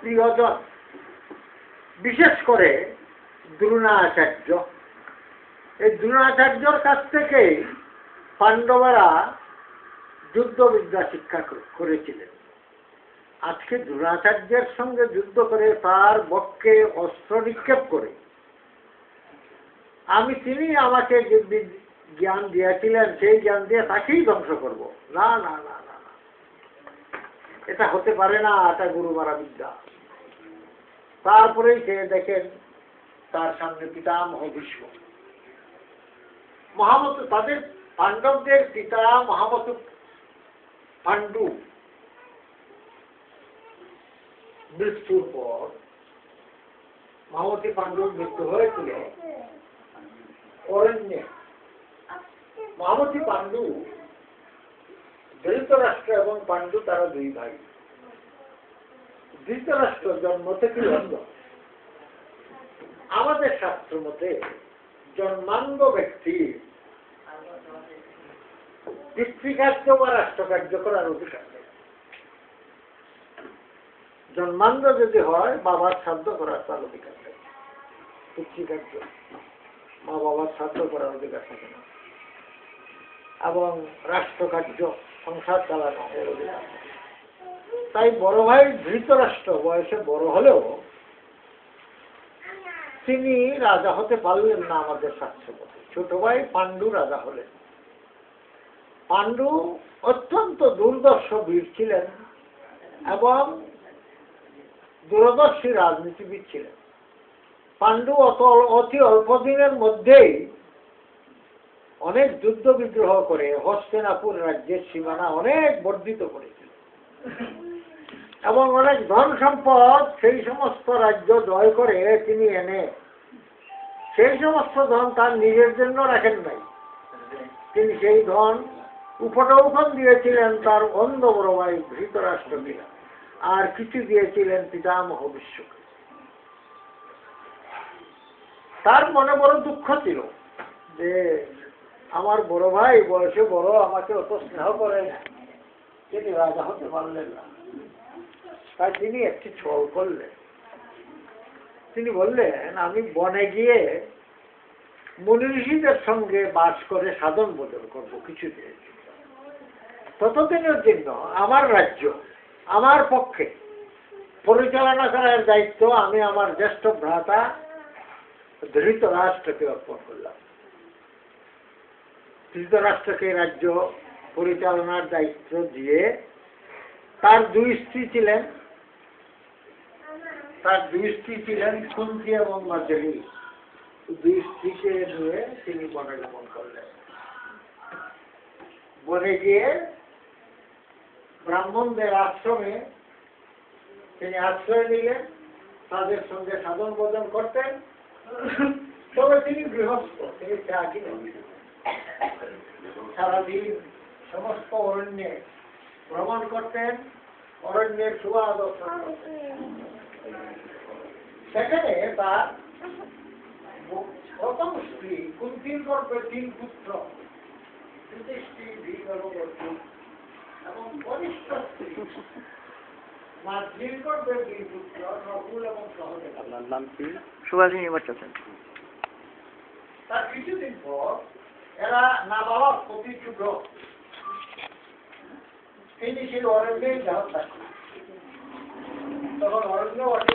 প্রিয়জন, বিশেষ করে দ্রোণাচার্য। এই দ্রোণাচার্যর কাছ থেকেই পাণ্ডবরা যুদ্ধবিদ্যা শিক্ষা করেছিলেন। আজকে দ্রোণাচার্যের সঙ্গে যুদ্ধ করে তার বক্ষে অস্ত্র নিক্ষেপ করে তিনি আমাকে যে জ্ঞান দিয়েছিলেন সেই জ্ঞান দিয়ে তাকেই ধ্বংস করব, না না না না না, এটা হতে পারে না, এটা গুরু মারা বিদ্যা। তারপরেই সে দেখেন তার সামনে পিতামহ ভীষ্ম, মহামত, তাদের পাণ্ডবদের পিতা মহামত পাণ্ডু মৃত্যুর পর, মহামতি পাণ্ডুর মৃত্যু হয়েছিল অরণ্যে। মহামতি পাণ্ডু, ধৃতরাষ্ট্র এবং পাণ্ডু তারা দুই ভাই। ধৃতরাষ্ট্র জন্ম থেকে অন্ধ। আমাদের শাস্ত্র মতে জন্মান্ধ ব্যক্তি পিতৃকার্য বা রাষ্ট্রকার্য করার অধিকার নেই। জন্মান্ধ যদি হয় বাবার শ্রাদ্ধ করার তার অধিকার নেই। পিতৃকার্য, মা বাবার শ্রাদ্ধ করার অধিকার থাকে না, এবং রাষ্ট্রকার্য সংসার চালানো এর অধিকার নেই। তাই বড় ভাই ধৃতরাষ্ট্র বয়সে বড় হলেও তিনি রাজা হতে পারলেন না আমাদের শাস্ত্র মতে। ছোট ভাই পাণ্ডু রাজা হলেন। পাণ্ডু অত্যন্ত দুর্দর্শ বীর ছিলেন এবং দূরদর্শী রাজনীতিবিদ ছিলেন। পাণ্ডু অতি অল্প দিনের মধ্যেই অনেক যুদ্ধ বিগ্রহ করে হস্তিনাপুর রাজ্যের সীমানা অনেক বর্ধিত করেছিল এবং অনেক ধন সম্পদ সেই সমস্ত রাজ্য জয় করে তিনি এনে সেই সমস্ত ধন তার নিজের জন্য রাখেন নাই। তিনি সেই ধন উপটৌকন দিয়েছিলেন তার অন্ধ বড় ভাই ধৃতরাষ্ট্রকে, আর কিছু দিয়েছিলেন পিতামহ ভীষ্মকে। তার মনে বড় দুঃখ ছিল যে আমার বড় ভাই বয়সে বড়, আমাকে অত স্নেহ করে না, তিনি রাজা হতে পারলেন না। তাই তিনি একটি ছল করলেন। তিনি বললেন, আমি বনে গিয়ে মুনি ঋষিদের সঙ্গে বাস করে সাধন ভোজন করবো কিছুদিন। ততদিনের জন্য আমার রাজ্য আমার পক্ষে পরিচালনা করার দায়িত্ব আমি আমার জ্যেষ্ঠ ভ্রাতা ধৃতরাষ্ট্রকে অর্পণ করলাম। ধৃতরাষ্ট্রকে রাজ্য পরিচালনার দায়িত্ব দিয়ে তার দুই স্ত্রী ছিলেন কুন্তী এবং মার্জরি। দুই স্ত্রীকে নিয়ে তিনি বনে গমন করলেন। বনে গিয়ে ব্রাহ্মণদের আশ্রমে তিনি আশ্রয় নিলেন, তাদের সঙ্গে সাধন ভোজন করতেন। তবে তিনি গৃহস্থ, তিনি ত্যাগী নন। সারাদিন সমস্ত অরণ্যে ভ্রমণ করতেন, অরণ্যের শোভা দর্শন করতেন। সেখানে তার প্রথম স্ত্রী কুন্তীর গর্ভে 3 পুত্র, যুধিষ্ঠির, ভীম এবং অর্জুন, এবং কনিষ্ঠ স্ত্রী মাদ্রির গর্ভে 2 পুত্র, নকুল এবং সহদেব। নাম কি? সুভাষিনী ভট্টাচার্য। তার কিছুদিন পর এরা নাবালক পতিযুগ, তিনি সেই অরণ্যেই দেহ থাকলেন। তখন অরণ্য